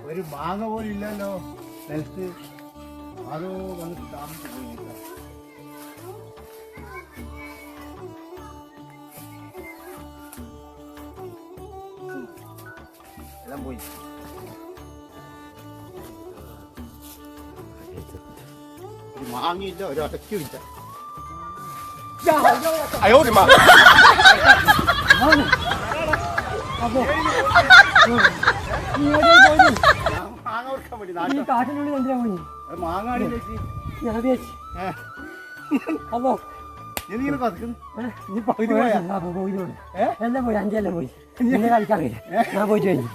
ഒരു മാങ്ങ പോലും ഇല്ലല്ലോ നിലത്ത്. അതോ വന്നിട്ട് താമസിച്ചു പോയില്ല. എല്ലാം പോയി. ഒരു മാങ്ങയില്ല, ഒരു അടയ്ക്കുമില്ല. അയ്യോ ഒരു മാ മാങ്ങ കൊടുക്കാൻ വേണ്ടി കാട്ടിനുള്ളിൽ എന്തിനാ പോയി? മാങ്ങാടി ഞാൻ ചേച്ചി അപ്പോ നീങ്ങനെ കത്തിക്കുന്നു. നീ പോയി എല്ലാം പോയി, അഞ്ചെല്ലാം പോയി. കളിക്കാൻ കഴിയില്ല. ഞാൻ പോയിട്ട് കഴിഞ്ഞു.